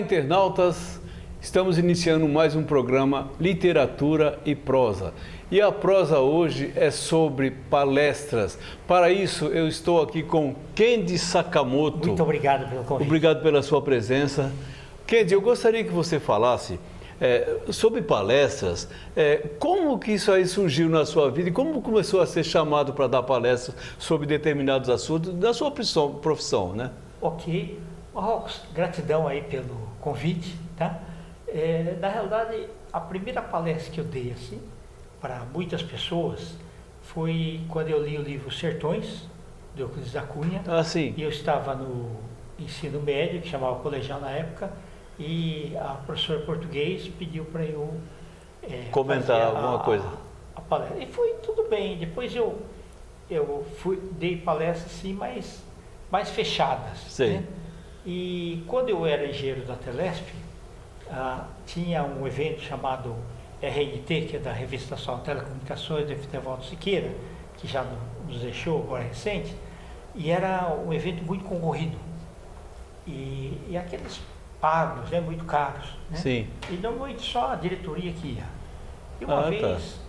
internautas, estamos iniciando mais um programa Literatura e Prosa. E a prosa hoje é sobre palestras. Para isso, eu estou aqui com Kendi Sakamoto. Muito obrigado pelo convite. Obrigado pela sua presença. Kendi, eu gostaria que você falasse sobre palestras, como que isso aí surgiu na sua vida e como começou a ser chamado para dar palestras sobre determinados assuntos da sua profissão, né? Ok. Marcos, gratidão aí pelo convite, tá? Na realidade, a primeira palestra que eu dei assim, para muitas pessoas, foi quando eu li o livro Sertões, de Euclides da Cunha. Ah, sim. E eu estava no ensino médio, que chamava colegial na época, e a professora português pediu para eu comentar alguma coisa. A palestra. E foi tudo bem. Depois eu dei palestras assim, mais fechadas. Sim. Né? E quando eu era engenheiro da Telesp, tinha um evento chamado RNT, que é da Revista Nacional de Telecomunicações, do Eftevão Siqueira, que já nos deixou agora recente, e era um evento muito concorrido. E aqueles pagos, né, muito caros. Né? Sim. E normalmente só a diretoria que ia. E uma vez,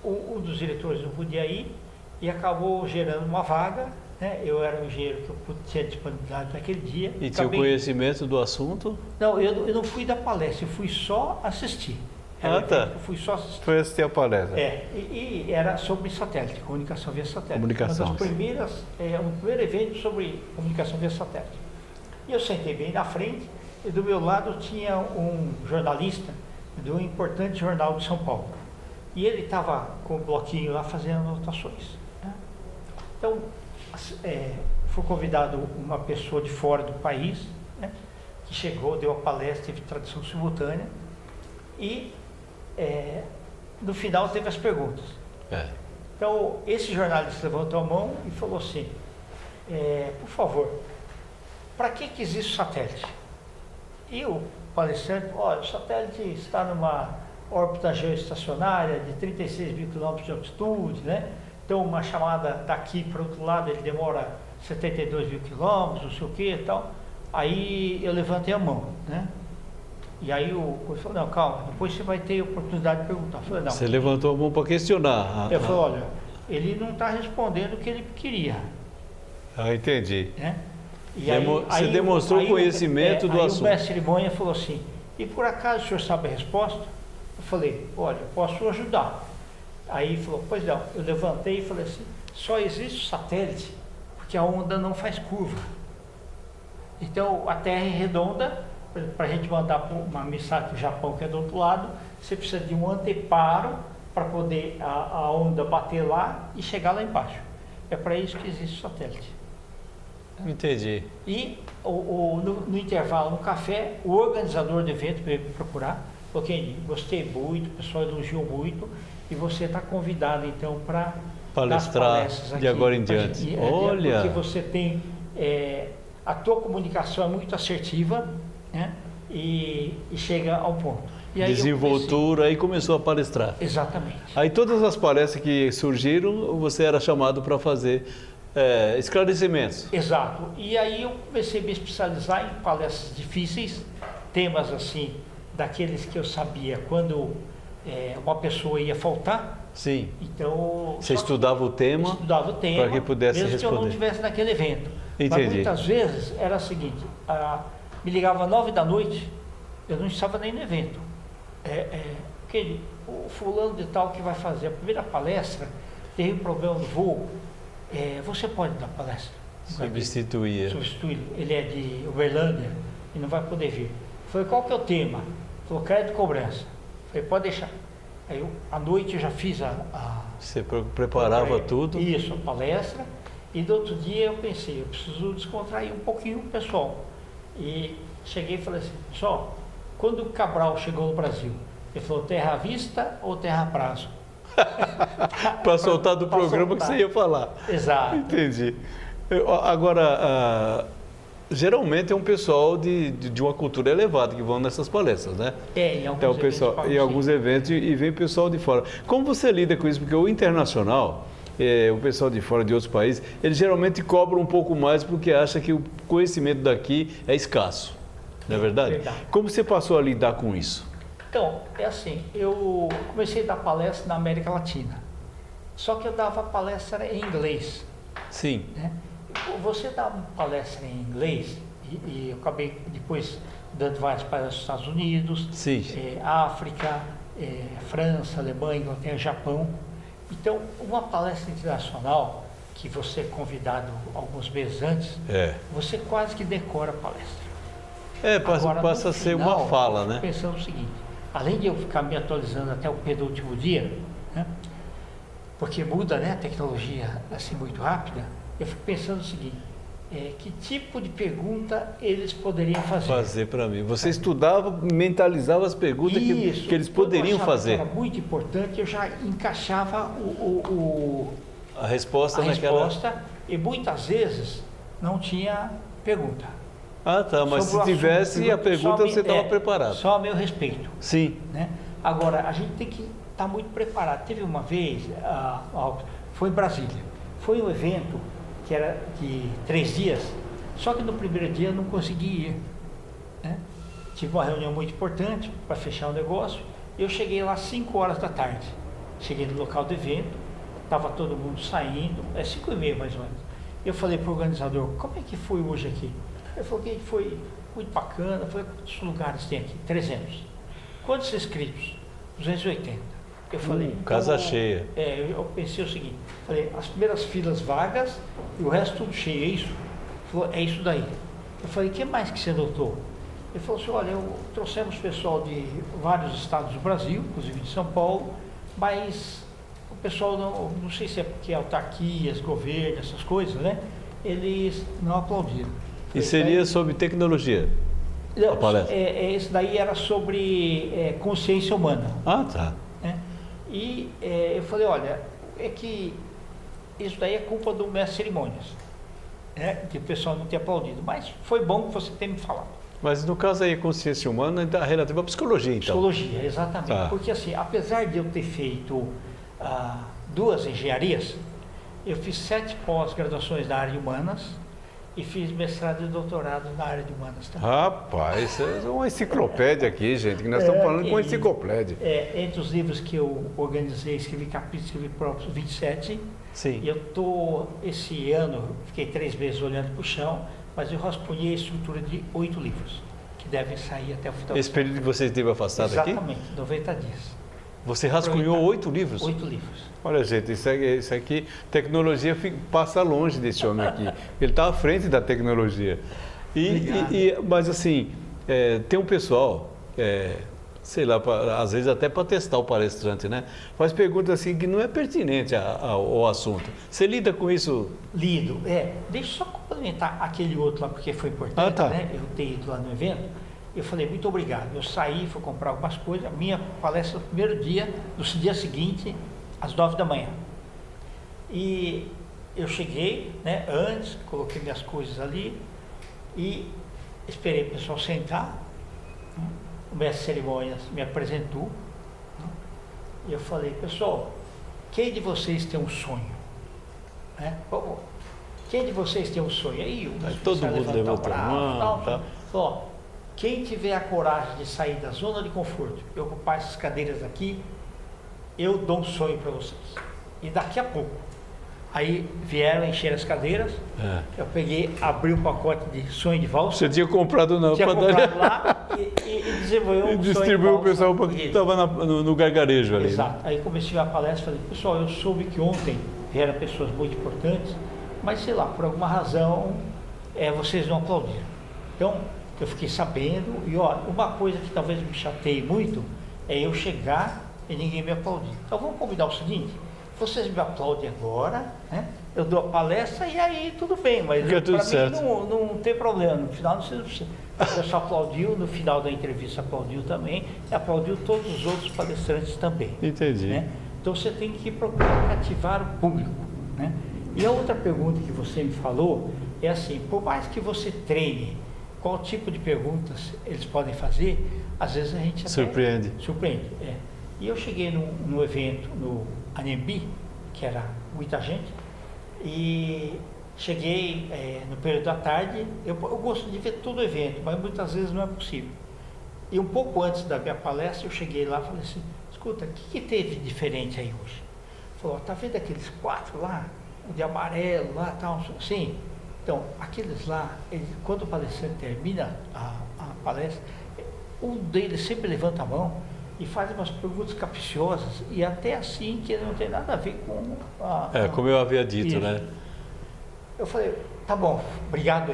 um dos diretores não podia ir e acabou gerando uma vaga. Né? Eu era um engenheiro que eu tinha disponibilidade naquele dia. E tinha o conhecimento do assunto? Não, eu não fui dar palestra, eu fui só assistir. Eu fui só assistir. Foi assistir a palestra. E era sobre satélite, comunicação via satélite. Comunicação. Uma das primeiras, um primeiro evento sobre comunicação via satélite. E eu sentei bem na frente e do meu lado tinha um jornalista de um importante jornal de São Paulo. E ele estava com o bloquinho lá fazendo anotações. Né? Então, foi convidado uma pessoa de fora do país, né, que chegou, deu a palestra, teve tradução simultânea e no final teve as perguntas. Então esse jornalista levantou a mão e falou assim, por favor, para que existe o satélite? E o palestrante, olha, o satélite está numa órbita geoestacionária de 36 mil quilômetros de altitude, né? Então, uma chamada daqui para o outro lado, ele demora 72 mil quilômetros, não sei o que e tal. Aí eu levantei a mão, né? E aí o falou, não, calma, depois você vai ter oportunidade de perguntar. Eu falei, não. Você levantou a mão para questionar. Eu falei, olha, ele não está respondendo o que ele queria. Entendi. Né? E você demonstrou conhecimento do assunto. Aí o mestre de cerimônia falou assim, e por acaso o senhor sabe a resposta? Eu falei, olha, eu posso ajudar. Aí ele falou, pois não, eu levantei e falei assim, só existe o satélite porque a onda não faz curva. Então a Terra é redonda, para a gente mandar uma mensagem para o Japão que é do outro lado, você precisa de um anteparo para poder a onda bater lá e chegar lá embaixo. É para isso que existe o satélite. Entendi. E no intervalo, no café, o organizador do evento veio me procurar, falou, Kendi, gostei muito, o pessoal elogiou muito, e você está convidado então para palestrar de agora em diante. Olha! Porque você tem, a tua comunicação é muito assertiva, né? E chega ao ponto. E aí desenvoltura e começou a palestrar. Exatamente. Aí todas as palestras que surgiram, você era chamado para fazer esclarecimentos. Exato. E aí eu comecei a me especializar em palestras difíceis, temas assim, daqueles que eu sabia quando uma pessoa ia faltar. Sim. Então você estudava o tema para que pudesse mesmo responder. Que eu não estivesse naquele evento. Entendi. Mas muitas vezes era o seguinte, me ligava às 9 da noite, eu não estava nem no evento. Porque o fulano de tal que vai fazer a primeira palestra teve um problema no voo, você pode dar palestra? Substituir. Ele é de Uberlândia e não vai poder vir. Falei, qual que é o tema? Falou, crédito e cobrança. Falei, pode deixar. Aí à noite eu já fiz Você preparava tudo? Isso, a palestra. E do outro dia eu pensei, eu preciso descontrair um pouquinho o pessoal. E cheguei e falei assim, pessoal, quando o Cabral chegou no Brasil, ele falou, terra à vista ou terra a prazo? Para soltar do programa soltar. Que você ia falar. Exato. Entendi. Agora, geralmente é um pessoal de uma cultura elevada que vão nessas palestras, né? Em alguns eventos e vem pessoal de fora. Como você lida com isso? Porque o internacional, o pessoal de fora de outros países, eles geralmente cobram um pouco mais porque acha que o conhecimento daqui é escasso. não é verdade? Verdade. Como você passou a lidar com isso? Então, é assim, eu comecei a dar palestra na América Latina, só que eu dava palestra em inglês, Sim. né? Você dá uma palestra em inglês, e eu acabei depois dando várias palestras nos Estados Unidos, Sim. África, França, Alemanha, Inglaterra, Japão. Então, uma palestra internacional, que você é convidado alguns meses antes, você quase que decora a palestra. Agora, passa a no ser final, uma fala, eu né? fico pensando o seguinte, além de eu ficar me atualizando até o penúltimo dia, né, porque muda, né, a tecnologia assim muito rápida, eu fico pensando o seguinte, que tipo de pergunta eles poderiam fazer? Fazer para mim. Você estudava, mentalizava as perguntas que eles poderiam fazer. Era muito importante, eu já encaixava A resposta a naquela... resposta e muitas vezes não tinha pergunta. Ah, tá, mas Sobre o se tivesse a pergunta, você estava preparado. Só a meu respeito. Sim. Né? Agora, a gente tem que estar muito preparado. Teve uma vez, foi em Brasília, foi um evento que era de 3 dias, só que no primeiro dia eu não consegui ir. Né? Tive uma reunião muito importante para fechar o negócio, eu cheguei lá às 5 horas da tarde. Cheguei no local do evento, estava todo mundo saindo, 5h30 mais ou menos. Eu falei para o organizador, como é que foi hoje aqui? Ele falou que foi muito bacana. Eu falei, quantos lugares tem aqui? 300. Quantos inscritos? 280. Eu falei, casa cheia. Eu pensei o seguinte, falei, as primeiras filas vagas e o resto tudo cheio, é isso? Ele falou, é isso daí. Eu falei, o que mais que você notou? Ele falou assim, olha, trouxemos pessoal de vários estados do Brasil, inclusive de São Paulo, mas o pessoal não sei se é porque autarquias, governo, essas coisas, né? Eles não aplaudiram. E seria sobre tecnologia? Não, a palestra? Esse daí era sobre consciência humana. Ah, tá. Né? E eu falei, olha, é que isso daí é culpa do mestre de cerimônias, né? Que o pessoal não ter aplaudido. Mas foi bom que você tenha me falado. Mas no caso aí, consciência humana está relativa à psicologia, então. Psicologia, exatamente. Tá. Porque assim, apesar de eu ter feito 2 engenharias, eu fiz 7 pós-graduações na área de humanas e fiz mestrado e doutorado na área de humanas também. Rapaz, isso é uma enciclopédia aqui, gente, que nós estamos falando com uma enciclopédia. Entre os livros que eu organizei, escrevi capítulos, escrevi próprios 27. Sim. E eu esse ano, fiquei 3 meses olhando para o chão, mas eu rascunhei a estrutura de 8 livros, que devem sair até o final. Esse período que você esteve afastado aqui? Exatamente, 90 dias. Você rascunhou 8 livros? 8 livros. Olha, gente, isso aqui, tecnologia passa longe desse homem aqui. Ele está à frente da tecnologia. Mas assim, tem um pessoal, sei lá, às vezes até para testar o palestrante, né? Faz perguntas assim que não é pertinente ao assunto. Você lida com isso? Lido. Deixa eu só complementar aquele outro lá, porque foi importante, tá. né? Eu ter ido lá no evento. Eu falei, muito obrigado. Eu saí, fui comprar algumas coisas. Minha palestra no primeiro dia, no dia seguinte, às 9 da manhã. E eu cheguei, né, antes, coloquei minhas coisas ali e esperei o pessoal sentar. O mestre de cerimônias me apresentou. E eu falei, pessoal, quem de vocês tem um sonho? Quem de vocês tem um sonho? Aí todo mundo levantou a mão. Tá. Quem tiver a coragem de sair da zona de conforto e ocupar essas cadeiras aqui, eu dou um sonho para vocês. E daqui a pouco, aí vieram encher as cadeiras, eu peguei, abri um pacote de sonho de valsa. Você tinha comprado na padaria? Comprado lá e desenvolveu um distribuiu o pessoal que estava no gargarejo ali. Exato. Né? Aí comecei a palestra e falei, pessoal, eu soube que ontem vieram pessoas muito importantes, mas sei lá, por alguma razão, vocês não aplaudiram. Então, eu fiquei sabendo, e uma coisa que talvez me chateie muito é eu chegar e ninguém me aplaudir. Então vamos combinar o seguinte, vocês me aplaudem agora, né? Eu dou a palestra e aí tudo bem, mas para mim não tem problema, no final não precisa. O pessoal aplaudiu, no final da entrevista aplaudiu também, e aplaudiu todos os outros palestrantes também. Entendi. Né? Então você tem que procurar cativar o público. Né? E a outra pergunta que você me falou é assim, por mais que você treine qual tipo de perguntas eles podem fazer, às vezes a gente surpreende. E eu cheguei no evento, no Anhembi, que era muita gente, e Cheguei no período da tarde, eu gosto de ver todo o evento, mas muitas vezes não é possível. E um pouco antes da minha palestra, eu cheguei lá e falei assim, escuta, o que teve diferente aí hoje? Falou, tá vendo aqueles 4 lá? O de amarelo lá, tal, assim? Então, aqueles lá, quando o palestrante termina a palestra, um deles sempre levanta a mão e faz umas perguntas capciosas e até assim que não tem nada a ver com como eu havia dito, isso. né? Eu falei, tá bom, obrigado.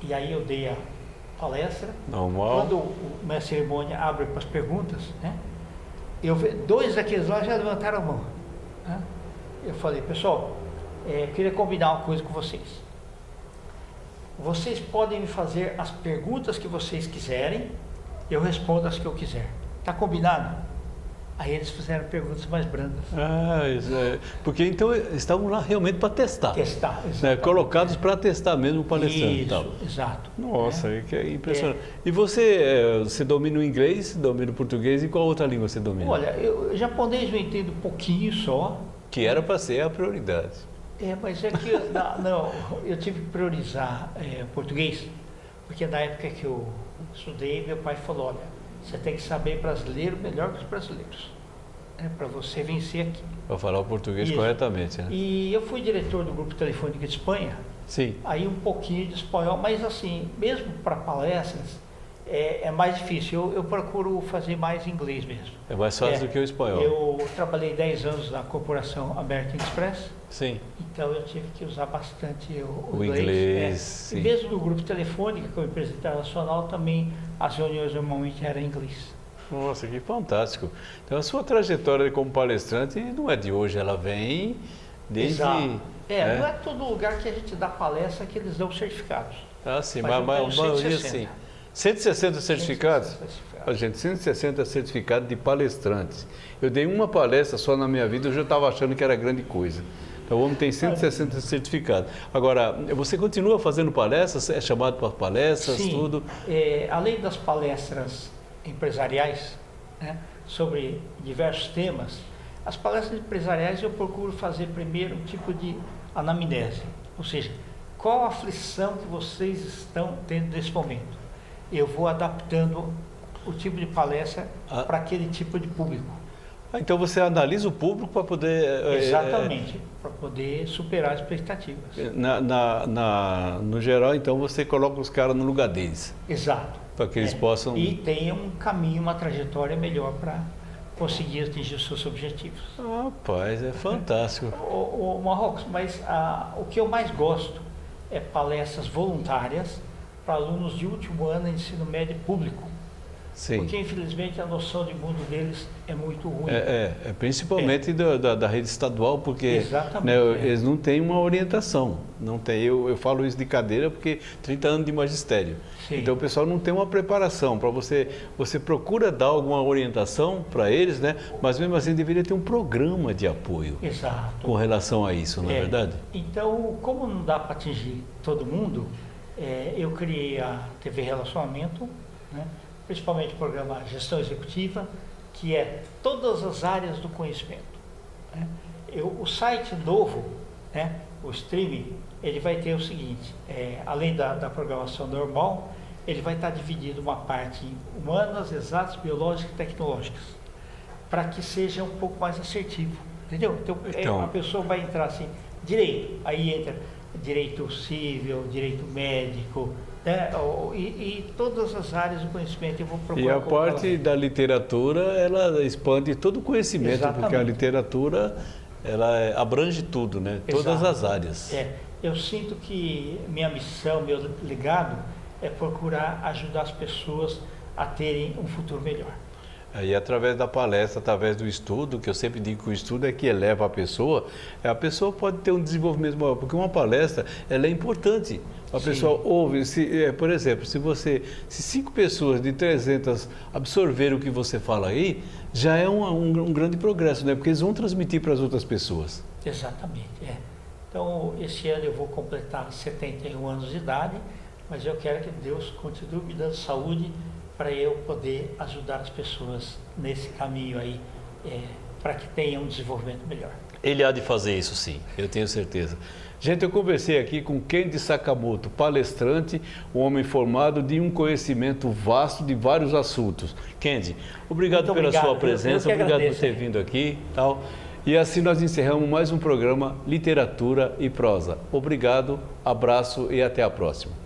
E aí eu dei a palestra. Normal. Quando minha cerimônia abre para as perguntas, né? Dois daqueles lá já levantaram a mão. Né? Eu falei, pessoal, eu queria combinar uma coisa com vocês. Vocês podem me fazer as perguntas que vocês quiserem, eu respondo as que eu quiser. Tá combinado? Aí eles fizeram perguntas mais brandas. Porque então estavam lá realmente para testar. Testar, né? Colocados para testar mesmo o palestrante. Isso, tal. exato. Nossa, que é impressionante. E você domina o inglês, domina o português e qual outra língua você domina? Olha, japonês eu entendo um pouquinho só. Que era para ser a prioridade. Mas é que eu tive que priorizar português, porque na época que eu estudei, meu pai falou, olha, você tem que saber brasileiro melhor que os brasileiros, para você vencer aqui. Para falar o português corretamente, né? E eu fui diretor do Grupo Telefônico de Espanha, sim. Aí um pouquinho de espanhol, mas assim, mesmo para palestras, é mais difícil. Eu procuro fazer mais inglês mesmo. É mais fácil do que o espanhol. Eu trabalhei 10 anos na corporação American Express. Sim. Então eu tive que usar bastante o inglês. E mesmo no grupo telefônico, que é uma empresa internacional, também as reuniões normalmente eram em inglês. Nossa, que fantástico. Então a sua trajetória como palestrante não é de hoje, ela vem desde... Exato. Não é todo lugar que a gente dá palestra que eles dão certificados. Ah, sim, mas a maioria sim. 160 certificados? 160 certificados. Gente, 160 certificados de palestrantes. Eu dei uma palestra só na minha vida, eu já estava achando que era grande coisa. Então, o homem tem 160 certificados. Agora, você continua fazendo palestras? É chamado para palestras, sim, tudo? Além das palestras empresariais, né, sobre diversos temas, as palestras empresariais eu procuro fazer primeiro um tipo de anamnese. Ou seja, qual a aflição que vocês estão tendo nesse momento? Eu vou adaptando o tipo de palestra para aquele tipo de público. Então você analisa o público para poder... Exatamente, para poder superar as expectativas. No geral, então, você coloca os caras no lugar deles. Exato. Para que eles possam... E tenha um caminho, uma trajetória melhor para conseguir atingir os seus objetivos. Rapaz, é fantástico. O Marrocos, mas o que eu mais gosto é palestras voluntárias para alunos de último ano de ensino médio público. Sim. Porque, infelizmente, a noção de mundo deles é muito ruim. Principalmente da rede estadual, porque eles não têm uma orientação. Não tem, eu falo isso de cadeira porque 30 anos de magistério. Sim. Então, o pessoal não tem uma preparação. Para você procura dar alguma orientação para eles, né? Mas, mesmo assim, deveria ter um programa de apoio. Exato. Com relação a isso, não é verdade? Então, como não dá para atingir todo mundo, eu criei a TV Relacionamento, né? Principalmente o programa Gestão Executiva, que é todas as áreas do conhecimento. Né? O site novo, né, o streaming, ele vai ter o seguinte, além da programação normal, ele vai estar dividido uma parte em humanas, exatas, biológicas e tecnológicas, para que seja um pouco mais assertivo, entendeu? Então, a pessoa vai entrar assim, direito, aí entra direito civil, direito médico, né? E todas as áreas do conhecimento eu vou procurar. E a parte da literatura, ela expande todo o conhecimento. Exatamente. Porque a literatura, ela abrange tudo, né? Exato. Todas as áreas. Eu sinto que minha missão, meu legado, é procurar ajudar as pessoas a terem um futuro melhor. E através da palestra, através do estudo, que eu sempre digo que o estudo é que eleva a pessoa pode ter um desenvolvimento maior, porque uma palestra, ela é importante. A pessoa ouve, por exemplo, se 5 pessoas de 300 absorverem o que você fala aí, já é um grande progresso, né? Porque eles vão transmitir para as outras pessoas. Exatamente, Então, esse ano eu vou completar 71 anos de idade, mas eu quero que Deus continue me dando saúde para eu poder ajudar as pessoas nesse caminho aí, para que tenham um desenvolvimento melhor. Ele há de fazer isso sim, eu tenho certeza. Gente, eu conversei aqui com Kendi Sakamoto, palestrante, um homem formado de um conhecimento vasto de vários assuntos. Kendi, obrigado pela sua presença, obrigado por ter vindo aqui. Tal. E assim nós encerramos mais um programa Literatura e Prosa. Obrigado, abraço e até a próxima.